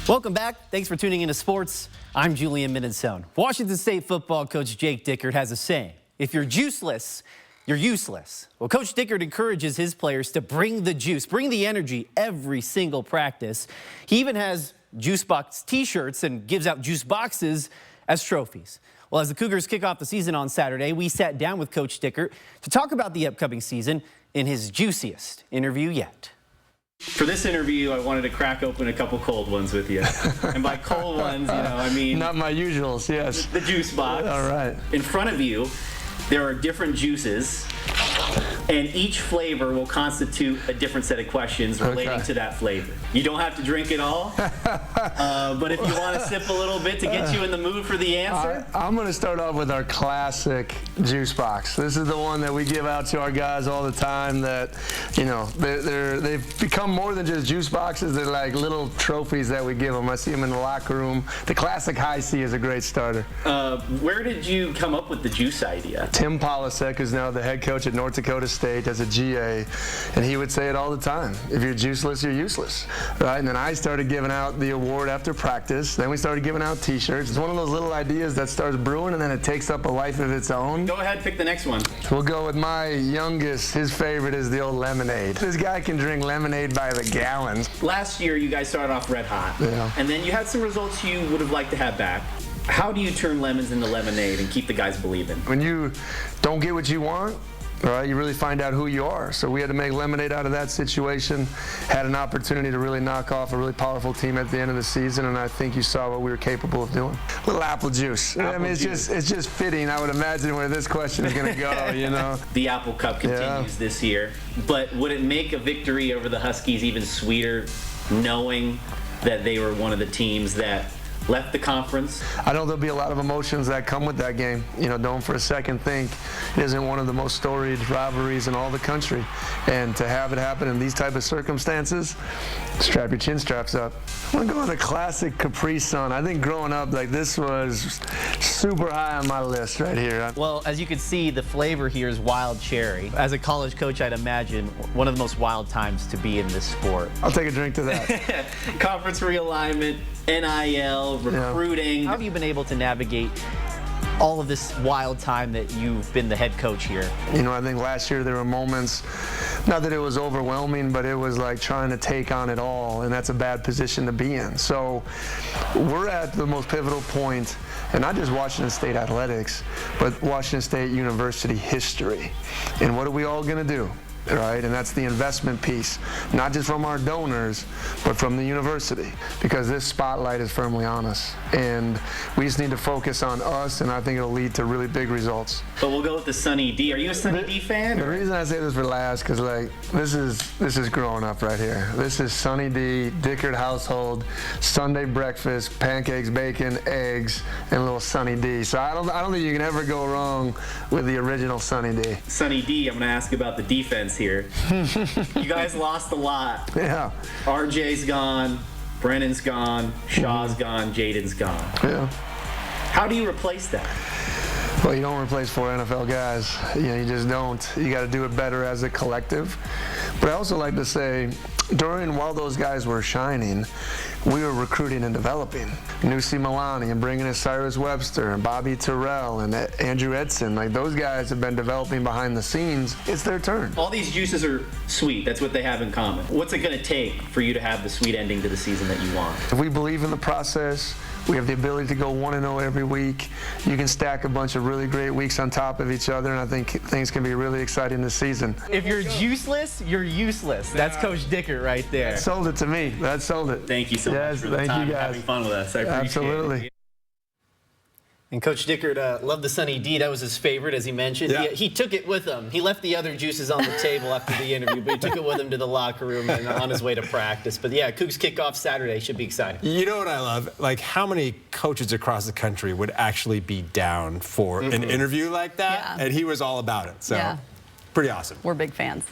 Welcome back. Thanks for tuning into sports. I'm Julian Minnesone. Washington State football coach Jake Dickert has a saying: if you're juiceless, you're useless. Well, Coach Dickert encourages his players to bring the juice, bring the energy every single practice. He even has juice box t-shirts and gives out juice boxes as trophies. Well, as the Cougars kick off the season on Saturday, we sat down with Coach Dickert to talk about the upcoming season in his juiciest interview yet. For this interview, I wanted to crack open a couple cold ones with you. And by cold ones, I mean... Not my usuals, yes. The juice box. All right. In front of you, there are different juices, and each flavor will constitute a different set of questions relating to that flavor. You don't have to drink it all, but if you want to sip a little bit to get you in the mood for the answer. I'm going to start off with our classic juice box. This is the one that we give out to our guys all the time that, they've become more than just juice boxes. They're like little trophies that we give them. I see them in the locker room. The classic high C is a great starter. Where did you come up with the juice idea? Tim Polisek is now the head coach at North Dakota State as a GA, and he would say it all the time: if you're juiceless, you're useless, right? And then I started giving out the award after practice. Then we started giving out t-shirts. It's one of those little ideas that starts brewing and then it takes up a life of its own. Go ahead, pick the next one. We'll go with my youngest. His favorite is the old lemonade. This guy can drink lemonade by the gallons. Last year, you guys started off red hot, and then you had some results you would have liked to have back. How do you turn lemons into lemonade and keep the guys believing? When you don't get what you want, right, you really find out who you are. So we had to make lemonade out of that situation. Had an opportunity to really knock off a really powerful team at the end of the season, and I think you saw what we were capable of doing. A little apple juice. It's just fitting. I would imagine where this question is going to go. The Apple Cup continues this year, but would it make a victory over the Huskies even sweeter, knowing that they were one of the teams that left the conference? I know there'll be a lot of emotions that come with that game. Don't for a second think it isn't one of the most storied rivalries in all the country. And to have it happen in these type of circumstances, strap your chin straps up. I'm going to go with a classic Capri Sun. I think growing up, this was super high on my list right here. Well, as you can see, the flavor here is wild cherry. As a college coach, I'd imagine one of the most wild times to be in this sport. I'll take a drink to that. Conference realignment, NIL, recruiting. How have you been able to navigate all of this wild time that you've been the head coach here? I think last year there were moments, not that it was overwhelming, but it was like trying to take on it all, and that's a bad position to be in. So we're at the most pivotal point, and not just Washington State athletics, but Washington State University history. And what are we all going to do? Right, and that's the investment piece, not just from our donors, but from the university, because this spotlight is firmly on us, and we just need to focus on us, and I think it'll lead to really big results. But we'll go with the Sunny D. Are you a Sunny D fan? The reason I say this for last, because this is growing up right here. This is Sunny D, Dickert household, Sunday breakfast, pancakes, bacon, eggs, and a little Sunny D. So I don't think you can ever go wrong with the original Sunny D. Sunny D, I'm going to ask about the defense here. You guys lost a lot. Yeah. RJ's gone, Brennan's gone, Shaw's gone, Jaden's gone. Yeah. How do you replace that? Well, you don't replace 4 NFL guys. You just don't. You got to do it better as a collective. But I also like to say, while those guys were shining, we were recruiting and developing. Nusi Milani and bringing in Cyrus Webster and Bobby Terrell and Andrew Edson. Those guys have been developing behind the scenes. It's their turn. All these juices are sweet. That's what they have in common. What's it going to take for you to have the sweet ending to the season that you want? If we believe in the process, we have the ability to go 1-0 every week. You can stack a bunch of really great weeks on top of each other, and I think things can be really exciting this season. If you're juiceless, you're useless. That's Coach Dickert right there. That sold it to me. That sold it. Thank you so much for the time and having fun with us. I appreciate it. Absolutely. And Coach Dickert loved the Sunny D. That was his favorite, as he mentioned. Yeah. He took it with him. He left the other juices on the table after the interview, but he took it with him to the locker room and on his way to practice. But yeah, Cougs kick off Saturday. Should be exciting. You know what I love? How many coaches across the country would actually be down for an interview like that? Yeah. And he was all about it. So pretty awesome. We're big fans.